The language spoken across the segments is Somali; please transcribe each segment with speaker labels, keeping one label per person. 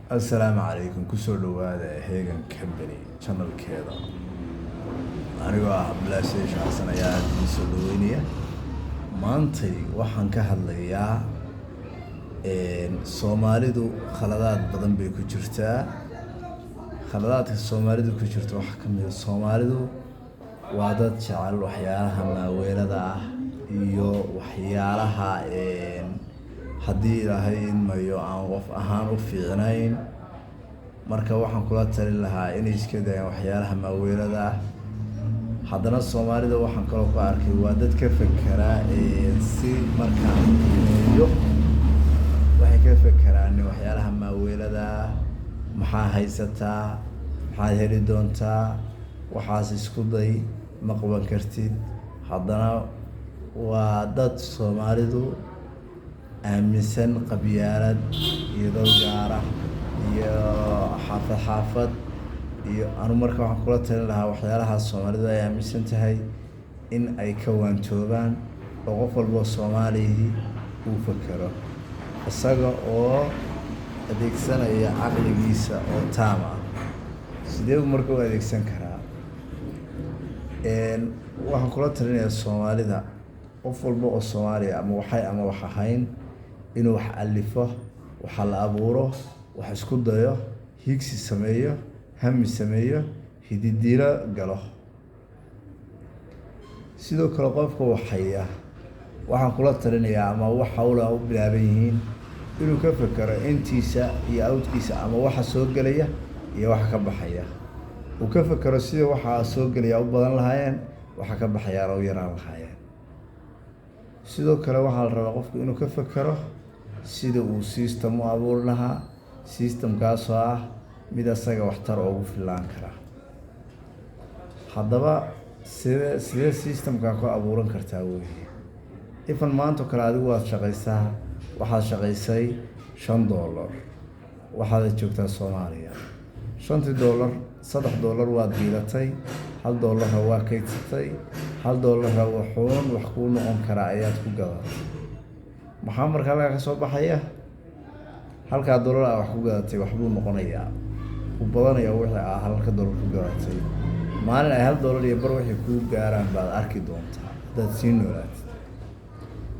Speaker 1: Assalaamu calaykum kusoo dhawaada Hegan Company channelkeeda anigoo ah Cabdilaahi Xasan ayaa soo dhaweynaya maantay waxaan ka hadlayaa Soomaalidu khaladaad badan bay ku jirtaa khaladaadka Soomaalidu ku jirto waxa ka mid ah Soomaalidu waa dad jecel waxyaalaha maaweelada ah iyo waxyaalaha haddii ilaahay inmayo aan qof ahaan u fiicnayn marka waxaan kula talin lahaa inay iska daayaan waxyaalaha maaweelada ah haddana Soomaalida waxaan kaloo ku arkay waa dad ka fakera si markaan iyo waxay ka fakeraan waxyaalaha maaweelada maxaa haysataa maxaad heli doontaa waxaas isku day ma qaban kartid haddana waa dad Soomaalidu aaminsan qabyaalad iyo dad gaar ah iyo xaafad iyo anu marka waxaan kula talin lahaa waxyaalaha Soomaalidu ay aaminsan tahay in ay ka waantoobaan oo qof walba Soomaalihi uu fakero isaga oo adeegsanaya caqligiisa oo taam ah sidee marka uu adeegsan karaa waxaan kula talinayaa Soomaalida qof walba oo Soomaali ama wax ahayn inuu wax alifo wax la abuuro wax isku dayo higsi sameeyo hami sameeyo hididiila galo sidoo kale qofka waxaya waxaan kula talinayaa ama wax hawla u bilaaban yihiin inuu ka fakaro intiisa iyo outkiisa ama waxa soo galaya iyo waxa ka baxaya uu ka fakaro sida waxa soo galaya u badan lahaayeen waxa ka baxaya oo yaraan lahaayeen sidoo kale waxaa la rabaa qofku inuu ka fakaro sida uu system u abuur lahaa systemkaas oo ah mid asaga waxtar ugu filaan kara haddaba sida systemka ku abuuran kartaa weeye ifan maanta kale adigu waad shaqaysaa waxaad shaqaysay $5 waxaad joogtaa Soomaaliya $5 $3 waad diilatay $1 waa kaydsatay $1 wuxuun wax ku noqon kara ayaad ku gadatay maxaa markaa laga soo baxaya halka $1 wax ku gadatay wax buu noqonayaa u badanaya wixii halka $1 ku gadatay maalin ay $1 iyo bar wixii ku gaaraan baad arki doontaa dad si noolaad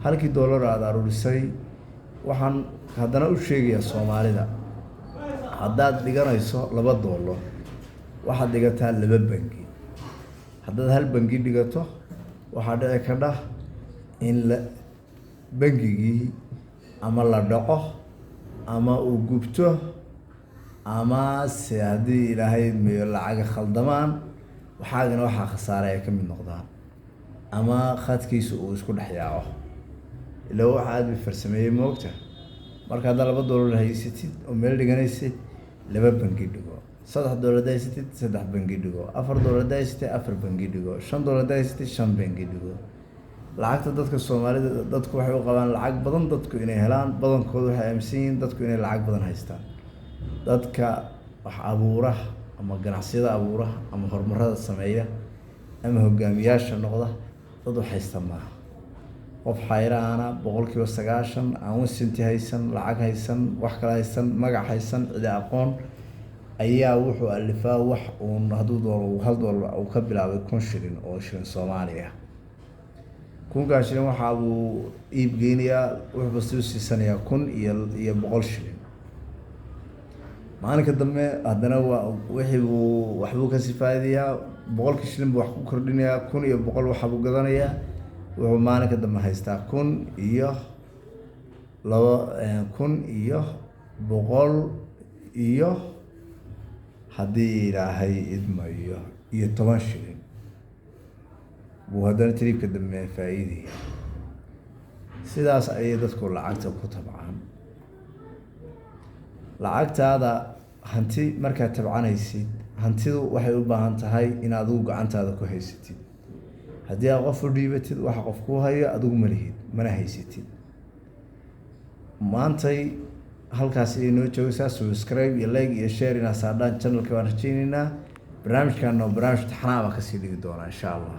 Speaker 1: halkii $1 aad aruurisay waxaan haddana u sheegayaa Soomaalida haddaad dhiganayso $2 waxaad dhigataa 2 bangi haddaad hal bangi dhigato waxaa dhici karta in bangigii ama la dhaco ama uu gubto ama se haddii ilaahay meeyo lacag khaldamaan waxaagana waxaa khasaaray ay ka mid noqdaan ama khadkiisu uu isku dhex yaaco ilaa waxa aad farsameeyay moogta marka hadda $2 haysatid oo meel dhiganaysid 2 bangi dhigo $3 haysatid 3 bangi dhigo $4 haysatid 4 bangi dhigo $5 haysatid 5 bangi dhigo lacagta dadka Soomaalida dadku waxay u qabaan lacag badan dadku inay helaan badankoodu waxay aaminsan yihiin dadku inay lacag badan haystaan dadka wax abuura ama ganacsiyada abuura ama horumarada sameeya ama hogaamiyaasha noqda dad wax haysta ma qof xayraana 90% aan wasinti haysan lacag haysan wax kale haysan magac haysan cid aqoon ayaa wuxuu alifaa wax uu hadduu $1 uu ka bilaabay 1 shilin oo shilin Soomaaliya 1 shilin waxa uu iib geynayaa wuxuu basuu siisanayaa 1 iyo 100 shilin maalinka dambe haddana wixii uu waxbuu ka sifaadayaa 100 shilin buu wax ku kordhinayaa 1 iyo 100 waxa uu gadanayaa wuxuu maalinka dambe haystaa 1 iyo 100 iyo haddii ilaahay idmayo iyo 10 shilin buu haddana tiriibka dambe faa'iidaya sidaas ayay dadku lacagta ku tabcaan lacagtaada hanti markaad tabcanaysid hantidu waxay u baahan tahay in adigu gacantaada ku haysatid haddii aad qof u dhiibatid waxa qof ku hayo adigu ma lihid mana haysatid maantay halkaas ay noo joogaysaa subscribe iyo like iyo share ina saadaan channelka waan rajaynaynaa barnaamijkan barnaamij taxanaaba ka sii dhigi doona insha Allah